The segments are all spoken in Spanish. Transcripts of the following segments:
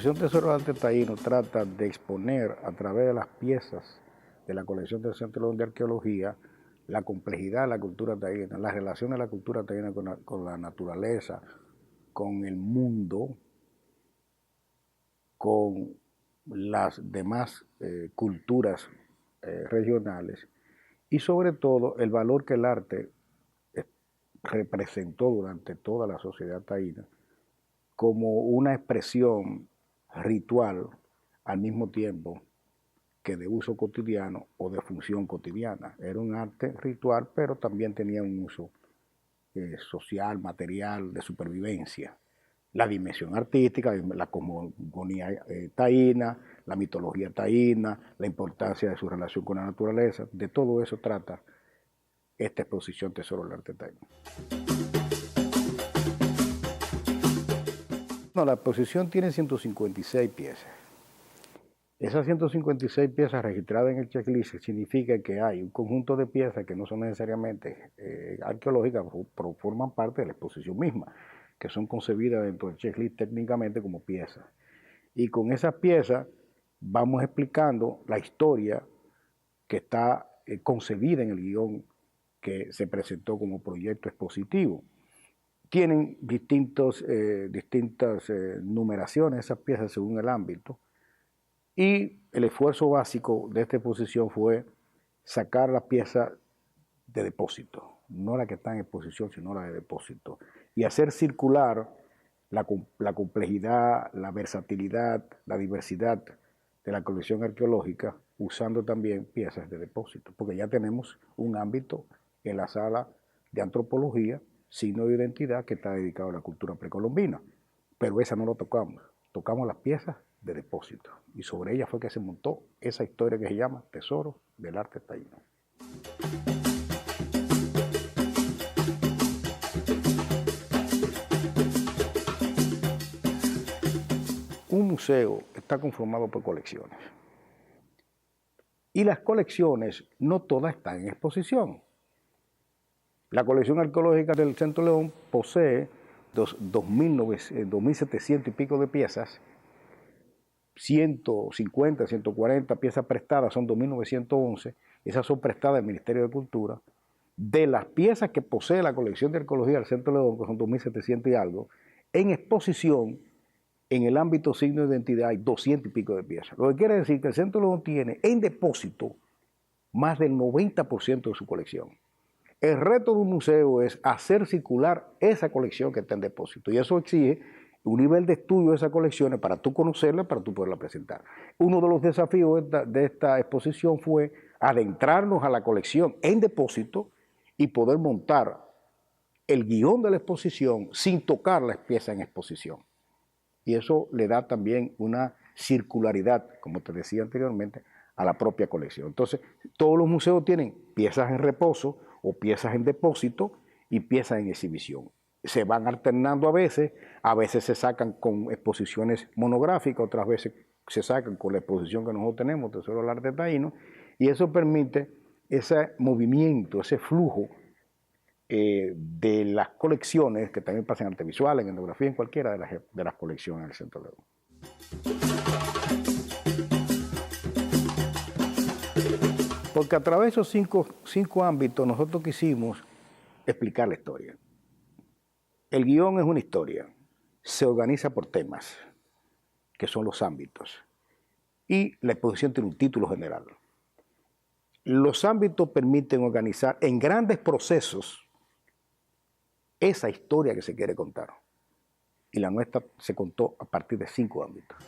exposición Tesoro del Arte Taíno trata de exponer a través de las piezas de la colección del Centro León de Arqueología la complejidad de la cultura taína, la relación de la cultura taína con la naturaleza, con el mundo, con las demás culturas regionales y sobre todo el valor que el arte representó durante toda la sociedad taína como una expresión ritual al mismo tiempo que de uso cotidiano o de función cotidiana. Era un arte ritual, pero también tenía un uso social, material, de supervivencia. La dimensión artística, la cosmogonía taína, la mitología taína, la importancia de su relación con la naturaleza, de todo eso trata esta exposición Tesoro del Arte Taíno. La exposición tiene 156 piezas. Esas 156 piezas registradas en el checklist significa que hay un conjunto de piezas que no son necesariamente arqueológicas, pero forman parte de la exposición misma, que son concebidas dentro del checklist técnicamente como piezas. Y con esas piezas vamos explicando la historia que está concebida en el guión que se presentó como proyecto expositivo. Tienen distintas numeraciones esas piezas según el ámbito. Y el esfuerzo básico de esta exposición fue sacar las piezas de depósito, no la que está en exposición, sino la de depósito, y hacer circular la complejidad, la versatilidad, la diversidad de la colección arqueológica, usando también piezas de depósito, porque ya tenemos un ámbito en la sala de antropología, signo de identidad, que está dedicado a la cultura precolombina, pero esa no lo tocamos, tocamos las piezas de depósito, y sobre ella fue que se montó esa historia que se llama Tesoro del Arte Taíno. Un museo está conformado por colecciones, y las colecciones no todas están en exposición. La colección arqueológica del Centro León posee 2.700 y pico de piezas, 150, 140 piezas prestadas, son 2.911, esas son prestadas del Ministerio de Cultura. De las piezas que posee la colección de arqueología del Centro León, que son 2.700 y algo, en exposición, en el ámbito signo de identidad, hay 200 y pico de piezas. Lo que quiere decir que el Centro León tiene en depósito más del 90% de su colección. El reto de un museo es hacer circular esa colección que está en depósito, y eso exige un nivel de estudio de esas colecciones para tú conocerla, para tú poderla presentar. Uno de los desafíos de esta exposición fue adentrarnos a la colección en depósito y poder montar el guión de la exposición sin tocar las piezas en exposición. Y eso le da también una circularidad, como te decía anteriormente, a la propia colección. Entonces, todos los museos tienen piezas en reposo o piezas en depósito y piezas en exhibición. Se van alternando a veces se sacan con exposiciones monográficas, otras veces se sacan con la exposición que nosotros tenemos, Tesoro del Arte Taíno, y eso permite ese movimiento, ese flujo de las colecciones, que también pasan en arte visual, en etnografía, en cualquiera de las colecciones del Centro León. Porque a través de esos cinco ámbitos nosotros quisimos explicar la historia. El guión es una historia, se organiza por temas, que son los ámbitos, y la exposición tiene un título general. Los ámbitos permiten organizar en grandes procesos esa historia que se quiere contar, y la nuestra se contó a partir de 5 ámbitos.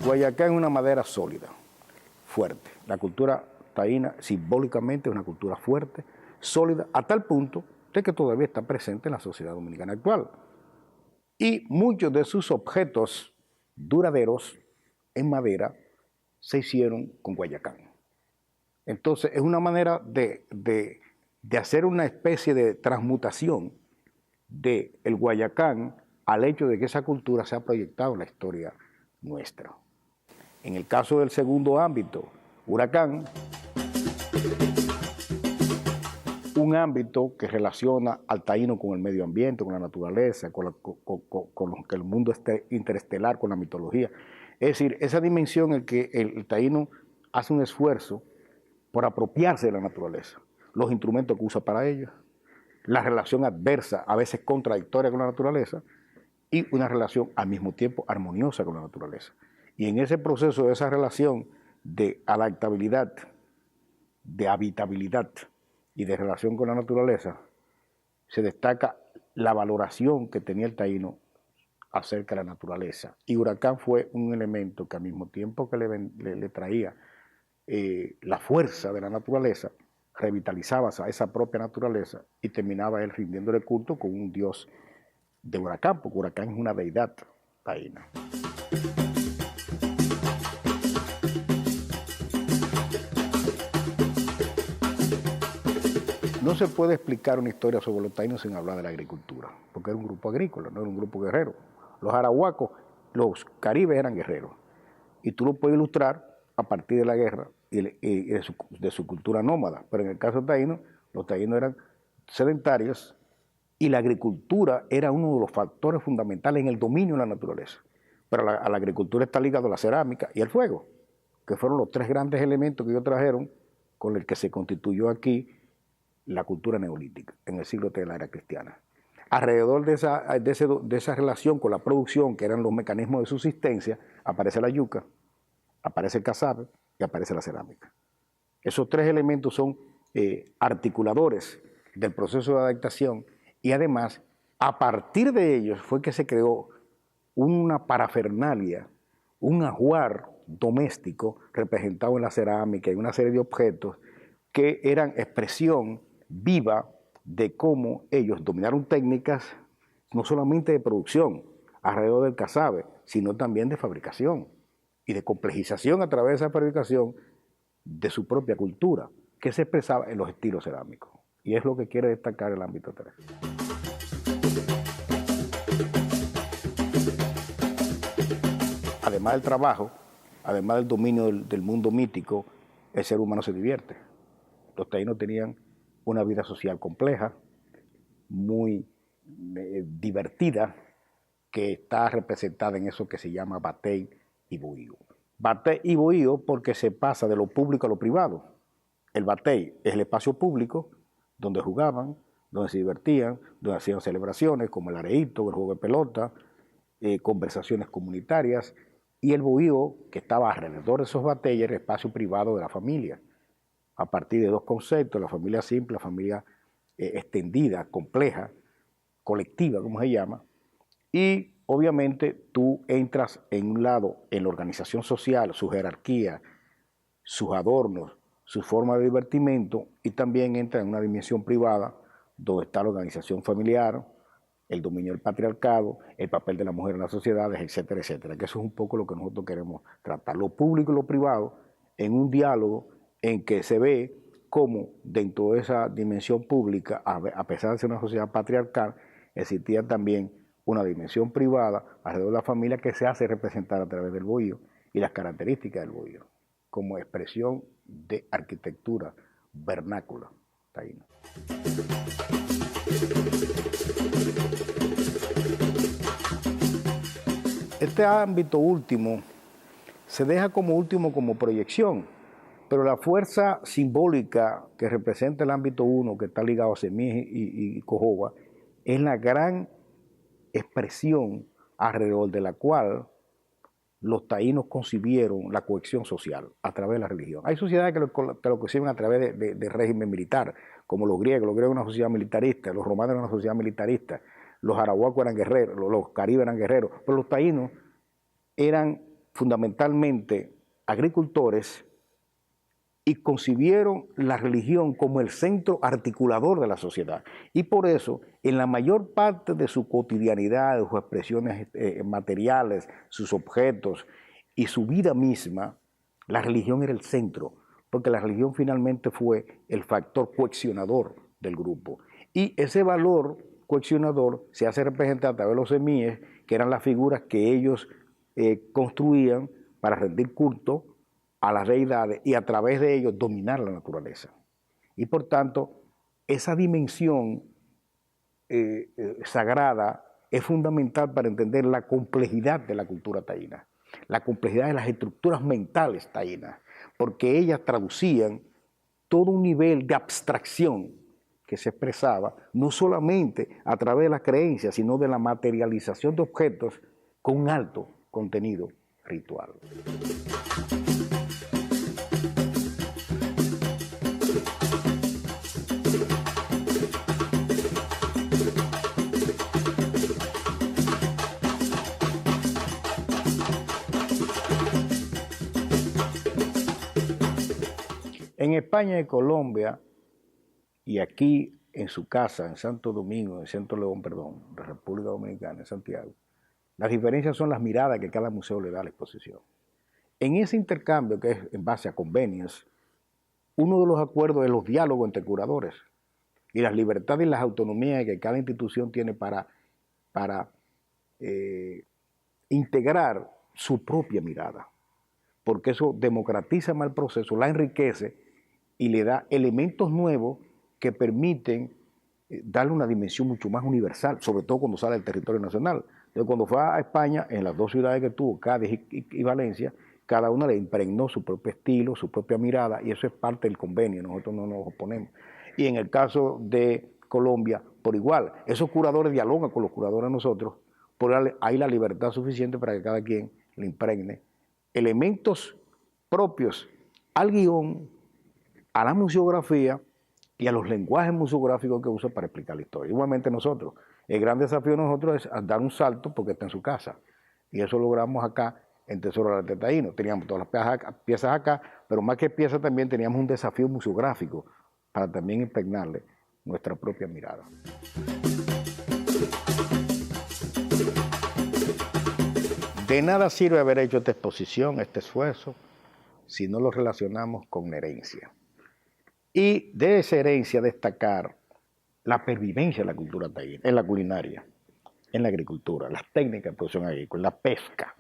Guayacán es una madera sólida, fuerte. La cultura taína simbólicamente es una cultura fuerte, sólida, a tal punto de que todavía está presente en la sociedad dominicana actual. Y muchos de sus objetos duraderos en madera se hicieron con Guayacán. Entonces es una manera de hacer una especie de transmutación del Guayacán al hecho de que esa cultura se ha proyectado en la historia nuestra. En el caso del segundo ámbito, Huracán un ámbito que relaciona al taíno con el medio ambiente, con la naturaleza, con el mundo interestelar, con la mitología. Es decir, esa dimensión en que el taíno hace un esfuerzo por apropiarse de la naturaleza, los instrumentos que usa para ello, la relación adversa, a veces contradictoria con la naturaleza, y una relación al mismo tiempo armoniosa con la naturaleza. Y en ese proceso de esa relación de adaptabilidad, de habitabilidad y de relación con la naturaleza, se destaca la valoración que tenía el taíno acerca de la naturaleza. Y Huracán fue un elemento que al mismo tiempo que le traía la fuerza de la naturaleza, revitalizaba a esa propia naturaleza y terminaba él rindiéndole culto con un dios de Huracán, porque Huracán es una deidad taína. No se puede explicar una historia sobre los taínos sin hablar de la agricultura, porque era un grupo agrícola, no era un grupo guerrero. Los arahuacos, los caribes eran guerreros, y tú lo puedes ilustrar a partir de la guerra y de su cultura nómada. Pero en el caso taíno, los taínos eran sedentarios y la agricultura era uno de los factores fundamentales en el dominio de la naturaleza. Pero a la agricultura está ligado la cerámica y el fuego, que fueron los tres grandes elementos que ellos trajeron con el que se constituyó aquí la cultura neolítica en el siglo III de la era cristiana. Alrededor de esa relación con la producción, que eran los mecanismos de subsistencia, aparece la yuca, aparece el casabe y aparece la cerámica. Esos tres elementos son articuladores del proceso de adaptación y además, a partir de ellos fue que se creó una parafernalia, un ajuar doméstico representado en la cerámica y una serie de objetos que eran expresión viva de cómo ellos dominaron técnicas no solamente de producción alrededor del casabe, sino también de fabricación y de complejización a través de esa fabricación de su propia cultura, que se expresaba en los estilos cerámicos. Y es lo que quiere destacar el ámbito 3. Además del trabajo, además del dominio del mundo mítico, el ser humano se divierte. Los taínos tenían una vida social compleja, muy divertida, que está representada en eso que se llama batey y bohío. Batey y bohío porque se pasa de lo público a lo privado. El batey es el espacio público donde jugaban, donde se divertían, donde hacían celebraciones como el areíto, el juego de pelota, conversaciones comunitarias, y el bohío, que estaba alrededor de esos bateys, era el espacio privado de la familia, a partir de dos conceptos: la familia simple, la familia extendida, compleja, colectiva, como se llama, y obviamente tú entras en un lado en la organización social, su jerarquía, sus adornos, su forma de divertimento, y también entra en una dimensión privada donde está la organización familiar, el dominio del patriarcado, el papel de la mujer en las sociedades, etcétera, etcétera. Que eso es un poco lo que nosotros queremos tratar, lo público y lo privado, en un diálogo en que se ve cómo dentro de esa dimensión pública, a pesar de ser una sociedad patriarcal, existía también una dimensión privada alrededor de la familia que se hace representar a través del bohío y las características del bohío, como expresión de arquitectura vernácula taína. Este ámbito último se deja como último como proyección, pero la fuerza simbólica que representa el ámbito 1, que está ligado a Semí y Cojoba, es la gran expresión alrededor de la cual los taínos concibieron la cohesión social a través de la religión. Hay sociedades que lo conciben a través de régimen militar, como los griegos. Los griegos eran una sociedad militarista, los romanos eran una sociedad militarista, los arahuacos eran guerreros, los caribes eran guerreros, pero los taínos eran fundamentalmente agricultores y concibieron la religión como el centro articulador de la sociedad. Y por eso, en la mayor parte de su cotidianidad, de sus expresiones materiales, sus objetos y su vida misma, la religión era el centro, porque la religión finalmente fue el factor cohesionador del grupo. Y ese valor cohesionador se hace representar a través de los semíes, que eran las figuras que ellos construían para rendir culto a las deidades y a través de ellos dominar la naturaleza. Y por tanto, esa dimensión sagrada es fundamental para entender la complejidad de la cultura taína, la complejidad de las estructuras mentales taínas, porque ellas traducían todo un nivel de abstracción que se expresaba no solamente a través de las creencias, sino de la materialización de objetos con un alto contenido ritual. En España y Colombia, y aquí en su casa, en Santo Domingo, en Centro León, perdón, de República Dominicana, en Santiago, las diferencias son las miradas que cada museo le da a la exposición. En ese intercambio, que es en base a convenios, uno de los acuerdos es los diálogos entre curadores y las libertades y las autonomías que cada institución tiene para integrar su propia mirada, porque eso democratiza más el proceso, la enriquece y le da elementos nuevos que permiten darle una dimensión mucho más universal, sobre todo cuando sale del territorio nacional. Entonces, cuando fue a España, en las dos ciudades que tuvo, Cádiz y Valencia, cada una le impregnó su propio estilo, su propia mirada, y eso es parte del convenio, nosotros no nos oponemos. Y en el caso de Colombia, por igual, esos curadores dialogan con los curadores de nosotros, por hay la libertad suficiente para que cada quien le impregne elementos propios al guión, a la museografía y a los lenguajes museográficos que usa para explicar la historia. Igualmente nosotros, el gran desafío de nosotros es dar un salto porque está en su casa. Y eso logramos acá en Tesoro del Arte Taíno. Teníamos todas las piezas acá, pero más que piezas también teníamos un desafío museográfico para también impregnarle nuestra propia mirada. De nada sirve haber hecho esta exposición, este esfuerzo, si no lo relacionamos con la herencia. Y de esa herencia destacar la pervivencia de la cultura taína, en la culinaria, en la agricultura, las técnicas de producción agrícola, la pesca,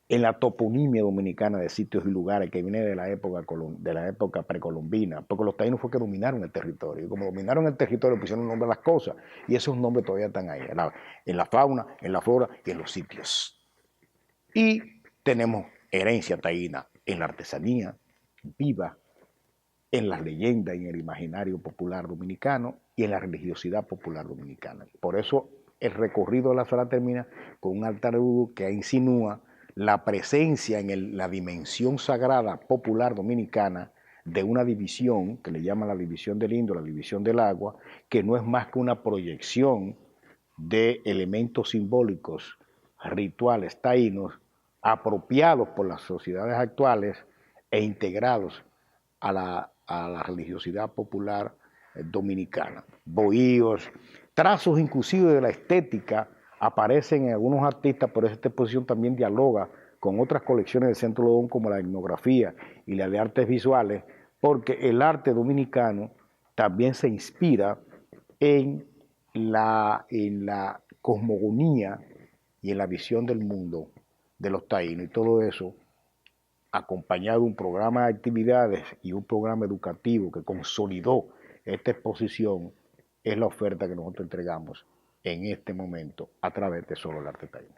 en la toponimia dominicana de sitios y lugares que viene de la época precolombina, porque los taínos fue que dominaron el territorio, y como dominaron el territorio pusieron nombre a las cosas, y esos nombres todavía están ahí, en la fauna, en la flora y en los sitios. Y tenemos herencia taína en la artesanía viva, en las leyendas, en el imaginario popular dominicano y en la religiosidad popular dominicana. Por eso el recorrido de la sala termina con un altar de vudú que insinúa la presencia en la dimensión sagrada popular dominicana de una división que le llaman la división del Indo, la división del agua, que no es más que una proyección de elementos simbólicos, rituales taínos, apropiados por las sociedades actuales e integrados a la religiosidad popular dominicana. Bohíos, trazos inclusive de la estética aparecen en algunos artistas, pero esta exposición también dialoga con otras colecciones del Centro León como la etnografía y la de artes visuales, porque el arte dominicano también se inspira en la cosmogonía y en la visión del mundo de los taínos, y todo eso acompañado de un programa de actividades y un programa educativo que consolidó esta exposición, es la oferta que nosotros entregamos en este momento a través de Tesoro del Arte Taíno.